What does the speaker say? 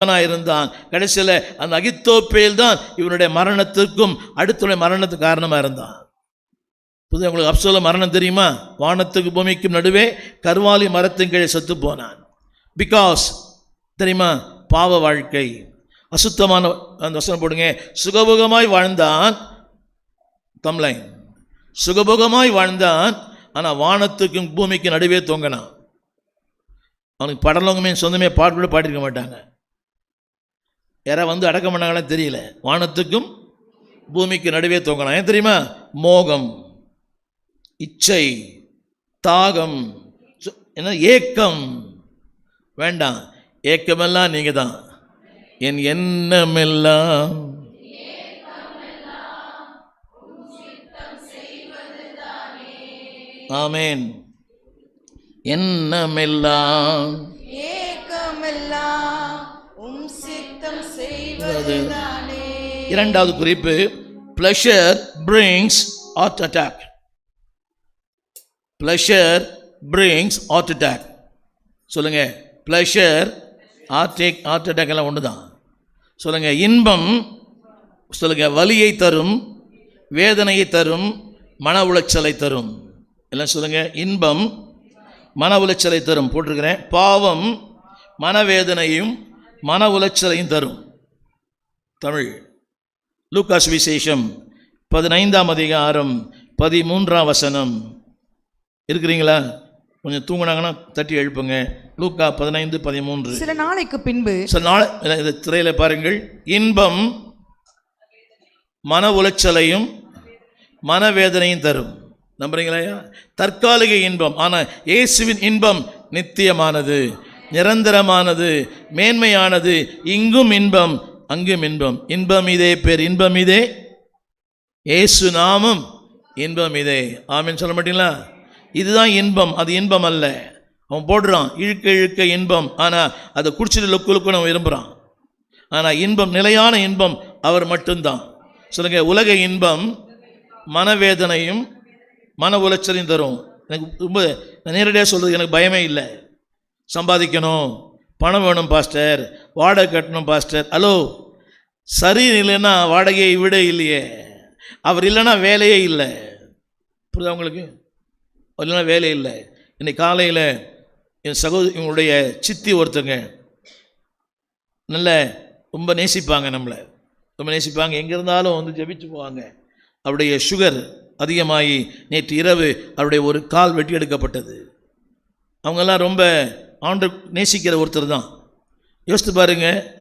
இருந்தான். கடைசியில் அந்த அகித்தோப்பேல் தான் இவனுடைய மரணத்திற்கும் அடுத்த மரணத்துக்கு காரணமாக இருந்தான். புது உங்களுக்கு அப்சலோம் மரணம் தெரியுமா? வானத்துக்கு பூமிக்கும் நடுவே கர்வாலி மரத்தின் கீழே செத்து போனான். பிகாஸ் தெரியுமா, பாவ வாழ்க்கை, அசுத்தமான அந்த வசனம் போடுங்க. சுகபோகமாய் வாழ்ந்தான், தம்லைன் சுகபோகமாய் வாழ்ந்தான், ஆனால் வானத்துக்கும் பூமிக்கு நடுவே தொங்கினான். அவனுக்கு படலோகமே சொந்தமே பாட்டு கூட பாடிருக்க மாட்டாங்க. யாராவது வந்து அடக்கம் பண்ணாங்கன்னு தெரியல. வானத்துக்கும் பூமிக்கு நடுவே தொங்கினான். ஏன் தெரியுமா? மோகம், இச்சை, தாகம், என்ன ஏக்கம். வேண்டாம், ஏக்கமெல்லாம் நீங்க தான். என் எண்ணமெல்லாம் ஆமேன். எண்ணமெல்லாம் ஏக்கமெல்லாம் உம் சித்தம் செய்வதுதானே. இரண்டாவது குறிப்பு, pleasure brings heart attack. pleasure brings heart attack. சொல்லுங்க, pleasure heart attack எல்லாம் ஒன்று தான். சொல்லுங்க, இன்பம் சொல்லுங்க வலியை தரும், வேதனையை தரும், மன உளைச்சலை தரும். எல்லாம் சொல்லுங்க, இன்பம் மன உளைச்சலை தரும். போட்டிருக்கிறேன். பாவம் மனவேதனையும் மன உளைச்சலையும் தரும். தமிழ் லூக்கா சுவிசேஷம் 15ஆம் அதிகாரம் 13ஆம் வசனம். இருக்கிறீங்களா? கொஞ்சம் தூங்கினாங்கன்னா தட்டி எழுப்புங்க. லூக்கா 15:13. சில நாளைக்கு பின்பு, சில நாள் இந்த திரையில பாருங்கள். இன்பம் மன உளைச்சலையும் மனவேதனையும் தரும். நம்புறீங்களா? தற்காலிக இன்பம், ஆனால் இயேசுவின் இன்பம் நித்தியமானது, நிரந்தரமானது, மேன்மையானது. இங்கும் இன்பம், அங்கும் இன்பம். இன்பம் இதே பேர், இன்பம் இதே இயேசு நாமம், இன்பம் இதே. ஆமீன் சொல்ல மாட்டீங்களா? இதுதான் இன்பம், அது இன்பம் அல்ல. அவன் போடுறான் இழுக்க இழுக்க இன்பம், ஆனால் அதை குடிச்சிட்டு லுக்கு லுக்கு அவன் விரும்புகிறான். ஆனால் இன்பம், நிலையான இன்பம் அவர் மட்டும்தான். சொல்லுங்க, உலக இன்பம் மனவேதனையும் மன உளைச்சலையும் தரும். எனக்கு ரொம்ப நேரடியாக சொல்கிறது, எனக்கு பயமே இல்லை. சம்பாதிக்கணும், பணம் வேணும் பாஸ்டர், வாடகை கட்டணும் பாஸ்டர். ஹலோ, சரி இல்லைன்னா வாடகையை விட இல்லையே. அவர் இல்லைன்னா வேலையே இல்லை. புரியுதா உங்களுக்கு? இல்லைன்னா வேலை இல்லை. இன்னைக்கு காலையில் என் இவங்களுடைய சித்தி ஒருத்தங்க நல்ல ரொம்ப நேசிப்பாங்க, நம்மளை ரொம்ப நேசிப்பாங்க. எங்கே இருந்தாலும் வந்து ஜெபிச்சு போவாங்க. அவருடைய சுகர் அதிகமாகி நேற்று இரவு அவருடைய ஒரு கால் வெட்டி எடுக்கப்பட்டது. அவங்கெல்லாம் ரொம்ப ஆண்டு நேசிக்கிற ஒருத்தர் தான். யோசித்து பாருங்க,